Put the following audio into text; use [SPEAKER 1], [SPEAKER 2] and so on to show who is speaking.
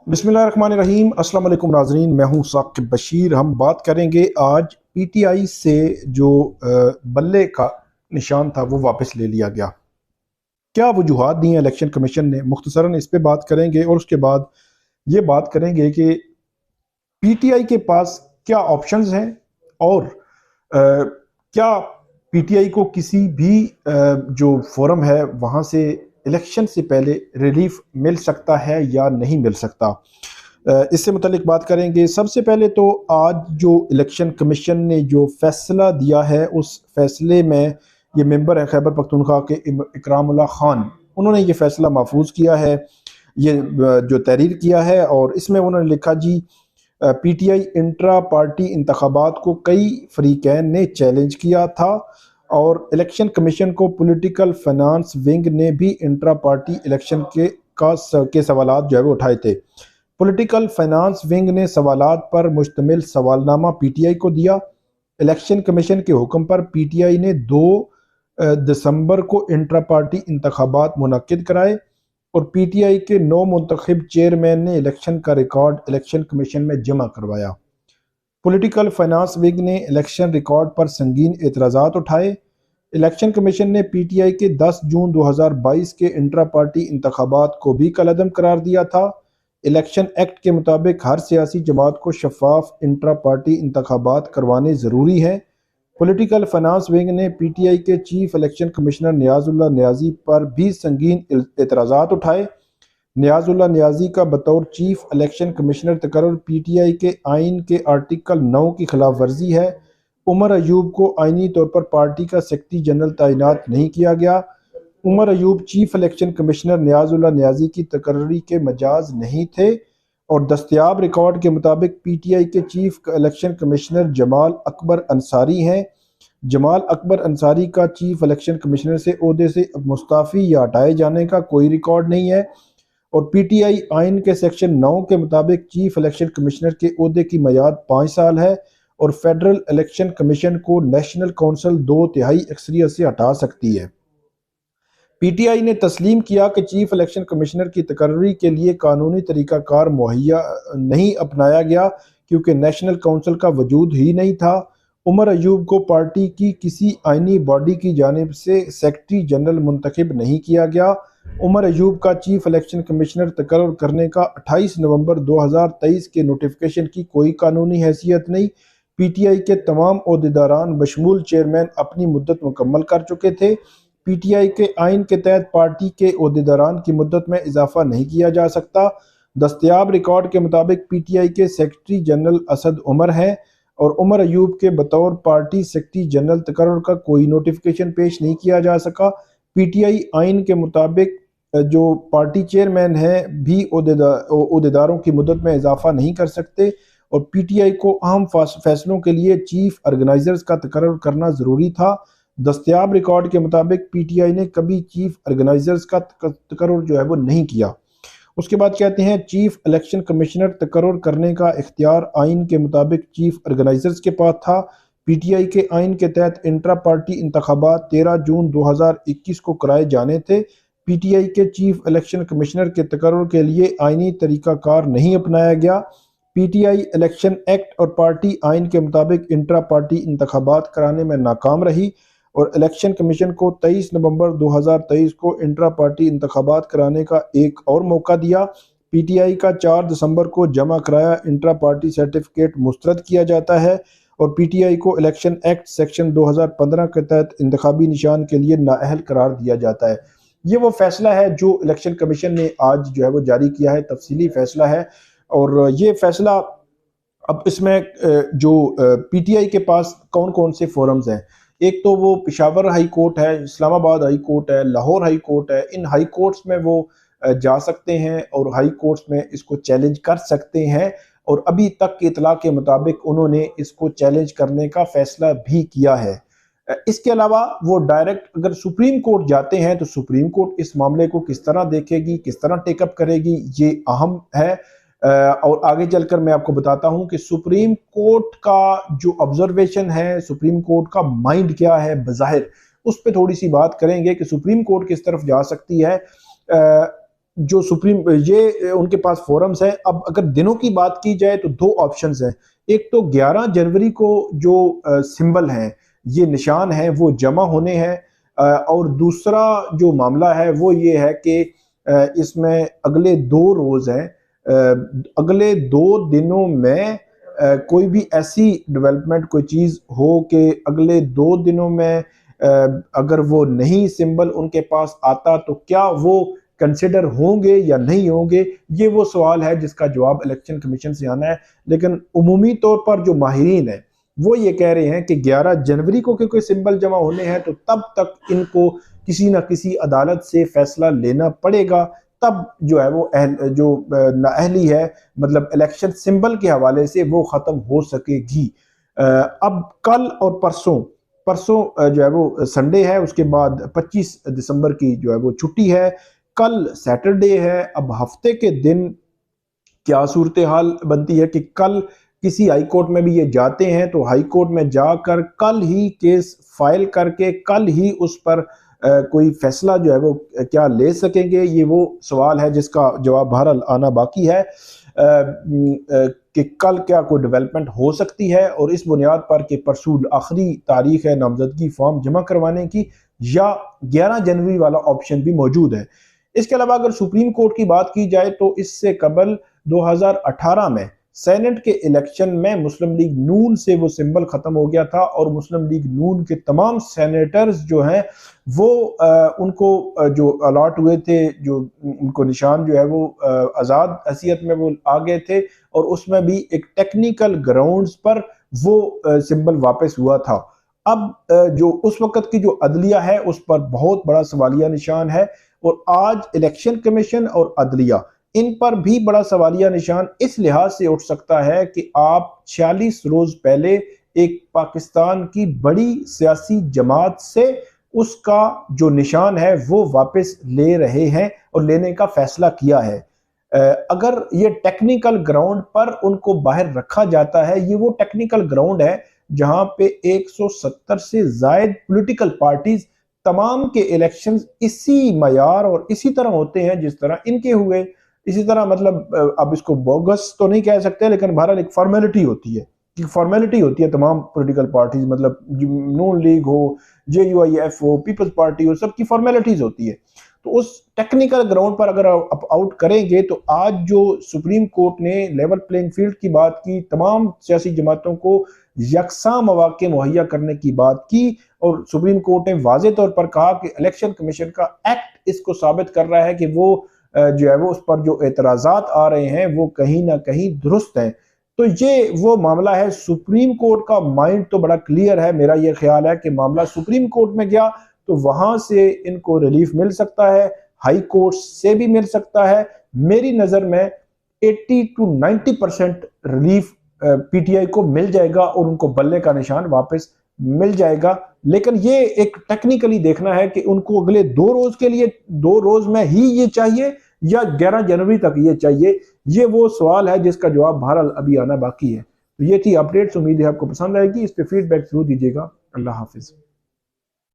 [SPEAKER 1] बिस्मिल्लाहिर्रहमानिर्रहीम। अस्सलाम वालेकुम नाज़रीन, मैं हूं साकिब बशीर। हम बात करेंगे आज पीटीआई से जो बल्ले का निशान था वो वापस ले लिया गया। क्या वजूहात दी हैं इलेक्शन कमीशन ने, मुख्तसरन इस पे बात करेंगे और उसके बाद ये बात करेंगे कि पीटीआई के पास क्या ऑप्शंस हैं और क्या पीटीआई को किसी भी जो फोरम है वहाँ से इलेक्शन से पहले रिलीफ मिल सकता है या नहीं मिल सकता। इससे मुतालिक बात करेंगे। सबसे पहले तो आज जो इलेक्शन कमीशन ने जो फैसला दिया है उस फैसले में ये मेंबर है खैबर पख्तूनख्वा के इकरामुल्लाह खान, उन्होंने ये फैसला महफूज किया है, ये जो तहरीर किया है और इसमें उन्होंने लिखा जी पीटीआई इंट्रा पार्टी इंतखाबात को कई फरीकैन ने चैलेंज किया था और इलेक्शन कमीशन को पॉलिटिकल फाइनेंस विंग ने भी इंट्रा पार्टी इलेक्शन के सवालात जो है वो उठाए थे। पॉलिटिकल फाइनेंस विंग ने सवालात पर मुश्तमिल सवालनामा पीटीआई को दिया। इलेक्शन कमीशन के हुक्म पर पीटीआई ने 2 दिसंबर को इंट्रा पार्टी इंतखाबात मुनक्किद कराए और पीटीआई के 9 मुंतखब चेयरमैन ने इलेक्शन का रिकॉर्ड इलेक्शन कमीशन में जमा करवाया। पॉलिटिकल फाइनेंस विंग ने इलेक्शन रिकॉर्ड पर संगीन एतराज़ात उठाए। इलेक्शन कमीशन ने पीटीआई के 10 जून 2022 के इंट्रा पार्टी इंतखाबात को भी कलअदम करार दिया था। इलेक्शन एक्ट के मुताबिक हर सियासी जमात को शफाफ इंट्रा पार्टी इंतखाबात करवाने ज़रूरी हैं। पॉलिटिकल फाइनेंस विंग ने पीटीआई के chief election commissioner Niazullah Niazi पर भी संगीन एतराज़ात उठाए। नियाजुल्लाह नियाजी का बतौर चीफ इलेक्शन कमिश्नर तकर्रुर पीटीआई के आइन के आर्टिकल 9 की खिलाफ वर्जी है। उमर अयूब को आइनी तौर पर पार्टी का सेक्रेटरी जनरल तैनात नहीं किया गया। Umar Ayub chief election commissioner Niazullah Niazi की तकर्री के मजाज नहीं थे और दस्तयाब रिकॉर्ड के मुताबिक पीटीआई के chief election commissioner Jamal Akbar Ansari हैं। जमाल अकबर अंसारी का चीफ इलेक्शन कमिश्नर से ओहदे से मुस्ताफ़ी या हटाए जाने का कोई रिकॉर्ड नहीं है और पीटीआई आइन के सेक्शन 9 के मुताबिक चीफ इलेक्शन कमिश्नर के ओहदे की मियाद 5 साल है और फेडरल इलेक्शन कमीशन को नेशनल काउंसिल 2/3 अक्सरियत से हटा सकती है। पीटीआई ने तस्लीम किया कि चीफ इलेक्शन कमिश्नर की तकर्री के लिए कानूनी तरीकाकार मुहैया नहीं अपनाया गया क्योंकि नेशनल काउंसिल का वजूद ही नहीं था। उमर अयूब को पार्टी की किसी आइनी बॉडी की जानिब से सेक्रेटरी जनरल मुंतखब नहीं किया गया। उमर अयूब का चीफ इलेक्शन कमिश्नर तकर्र करने का 28 नवंबर 2023 के नोटिफिकेशन की कोई कानूनी हैसियत नहीं। पीटीआई के तमाम ओहदेदारान बशमूल चेयरमैन अपनी मुद्दत मुकम्मल कर चुके थे। पीटीआई के आइन के तहत पार्टी के ओहदेदारान की मुद्दत में इजाफा नहीं किया जा सकता। दस्तयाब रिकॉर्ड के मुताबिक पीटीआई के सेक्रेटरी जनरल असद उमर हैं और उमर अयूब के बतौर पार्टी सेक्रेटरी जनरल तकर्रुर का कोई नोटिफिकेशन पेश नहीं किया जा सका। पीटीआई आइन के मुताबिक जो पार्टी चेयरमैन है भी ओहदेदारों की मुद्दत में इजाफा नहीं कर सकते और पीटीआई को अहम फैसलों के लिए चीफ ऑर्गेनाइजर्स का तकर्रुर करना ज़रूरी था। दस्तयाब रिकॉर्ड के मुताबिक पीटीआई ने कभी चीफ ऑर्गेनाइजर्स का तकर्रुर जो है वो नहीं किया। उसके बाद कहते हैं चीफ इलेक्शन कमिश्नर तकर्रुर करने का इख्तियार आइन के मुताबिक चीफ ऑर्गेनाइजर्स के पास था। पीटीआई के आइन के तहत इंट्रा पार्टी इंतखाबात 13 जून 2021 को कराए जाने थे। पीटीआई के चीफ इलेक्शन कमिश्नर के तकर्रुर के लिए आइनी तरीकाकार नहीं अपनाया गया। पीटीआई इलेक्शन एक्ट और पार्टी आइन के मुताबिक इंट्रा पार्टी इंतखाबात कराने में नाकाम रही और इलेक्शन कमीशन को 23 नवंबर 2023 को इंट्रा पार्टी इंतखाबात कराने का एक और मौका दिया। पीटीआई का 4 दिसंबर को जमा कराया इंट्रा पार्टी सर्टिफिकेट मुस्तरद किया जाता है और पीटीआई को इलेक्शन एक्ट सेक्शन 2015 के तहत इंतखाबी निशान के लिए नाअहल करार दिया जाता है। ये वो फैसला है जो इलेक्शन कमीशन ने आज जो है वो जारी किया है, तफसीली फैसला है और ये फैसला अब इसमें जो पीटीआई के पास कौन कौन से फोरम्स हैं, एक तो वो पेशावर हाई कोर्ट है, इस्लामाबाद हाई कोर्ट है, लाहौर हाई कोर्ट है। इन हाई कोर्ट्स में वो जा सकते हैं और हाई कोर्ट्स में इसको चैलेंज कर सकते हैं और अभी तक के इतला के मुताबिक उन्होंने इसको चैलेंज करने का फैसला भी किया है। इसके अलावा वो डायरेक्ट अगर सुप्रीम कोर्ट जाते हैं तो सुप्रीम कोर्ट इस मामले को किस तरह देखेगी, किस तरह टेकअप करेगी, ये अहम है। और आगे चलकर मैं आपको बताता हूं कि सुप्रीम कोर्ट का जो ऑब्जर्वेशन है, सुप्रीम कोर्ट का माइंड क्या है बज़ाहिर, उस पर थोड़ी सी बात करेंगे कि सुप्रीम कोर्ट किस तरफ जा सकती है। जो सुप्रीम ये उनके पास फोरम्स है। अब अगर दिनों की बात की जाए तो दो ऑप्शंस हैं। एक तो 11 जनवरी को जो सिंबल हैं, ये निशान है, वो जमा होने हैं, और दूसरा जो मामला है वो ये है कि इसमें अगले 2 रोज हैं। अगले 2 दिनों में कोई भी ऐसी डेवलपमेंट, कोई चीज हो कि अगले 2 दिनों में अगर वो नहीं सिंबल उनके पास आता तो क्या वो कंसिडर होंगे या नहीं होंगे, ये वो सवाल है जिसका जवाब इलेक्शन कमीशन से आना है। लेकिन उमूमी तौर पर जो माहिरीन है वो ये कह रहे हैं कि 11 जनवरी को क्योंकि सिंबल जमा होने हैं तो तब तक इनको किसी ना किसी अदालत से फैसला लेना पड़ेगा, तब जो है वो जो नाअहली है, मतलब इलेक्शन सिंबल के हवाले से, वो ख़त्म हो सकेगी। अब कल और परसों परसों जो है वो संडे है, उसके बाद 25 दिसंबर की जो है वो छुट्टी है, कल सैटरडे है। अब हफ्ते के दिन क्या सूरत हाल बनती है कि कल किसी हाई कोर्ट में भी ये जाते हैं तो हाई कोर्ट में जाकर कल ही केस फाइल करके कल ही उस पर कोई फैसला जो है वो क्या ले सकेंगे, ये वो सवाल है जिसका जवाब बहरहाल आना बाकी है। कि कल क्या कोई डेवलपमेंट हो सकती है और इस बुनियाद पर कि परसों आखिरी तारीख है नामजदगी फॉर्म जमा करवाने की, या 11 जनवरी वाला ऑप्शन भी मौजूद है। इसके अलावा अगर सुप्रीम कोर्ट की बात की जाए तो इससे कबल 2018 में सेनेट के इलेक्शन में मुस्लिम लीग नून से वो सिंबल खत्म हो गया था और मुस्लिम लीग नून के तमाम सेनेटर्स जो हैं वो उनको जो अलॉट हुए थे, जो उनको निशान जो है वो आज़ाद हैसियत में वो आ गए थे, और उसमें भी एक टेक्निकल ग्राउंड्स पर वो सिंबल वापस हुआ था। अब जो उस वक्त की जो अदलिया है उस पर बहुत बड़ा सवालिया निशान है, और आज इलेक्शन कमीशन और अदलिया, इन पर भी बड़ा सवालिया निशान इस लिहाज से उठ सकता है कि आप 46 रोज पहले एक पाकिस्तान की बड़ी सियासी जमात से उसका जो निशान है वो वापस ले रहे हैं और लेने का फैसला किया है। अगर ये टेक्निकल ग्राउंड पर उनको बाहर रखा जाता है, ये वो टेक्निकल ग्राउंड है जहां पे 170 से जायद पॉलिटिकल पार्टीज, तमाम के इलेक्शंस इसी मयार और इसी तरह होते हैं जिस तरह इनके हुए। इसी तरह मतलब अब इसको बोगस तो नहीं कह सकते, लेकिन बहरहाल एक फॉर्मेलिटी होती है, तमाम पॉलिटिकल पार्टीज, मतलब नून लीग हो, JUIF हो, पीपल्स पार्टी हो, सबकी फॉर्मेलिटीज होती है। तो उस टेक्निकल ग्राउंड पर अगर आप आउट करेंगे तो आज जो सुप्रीम कोर्ट ने लेवल प्लेइंग फील्ड की बात की, तमाम सियासी जमातों को यकसा मौके मुहैया करने की बात की, और सुप्रीम कोर्ट ने वाज़े तौर पर कहा कि इलेक्शन कमीशन का एक्ट इसको साबित कर रहा है कि वो जो है वो उस पर जो एतराज़ात आ रहे हैं वो कहीं ना कहीं दुरुस्त हैं। तो ये वो मामला है। सुप्रीम कोर्ट का माइंड तो बड़ा क्लियर है, मेरा ये ख्याल है कि मामला सुप्रीम कोर्ट में गया तो वहां से इनको रिलीफ मिल सकता है, हाई कोर्ट से भी मिल सकता है। मेरी नज़र में 80 to 90% रिलीफ PTI को मिल जाएगा और उनको बल्ले का निशान वापस मिल जाएगा। लेकिन ये एक टेक्निकली देखना है कि उनको अगले 2 रोज के लिए 2 रोज में ही ये चाहिए या 11 जनवरी तक ये चाहिए, ये वो सवाल है जिसका जवाब बहरहाल अभी आना बाकी है। तो ये थी अपडेट्स, उम्मीद है आपको पसंद आएगी। इस पे फीडबैक जरूर दीजिएगा। अल्लाह हाफिज।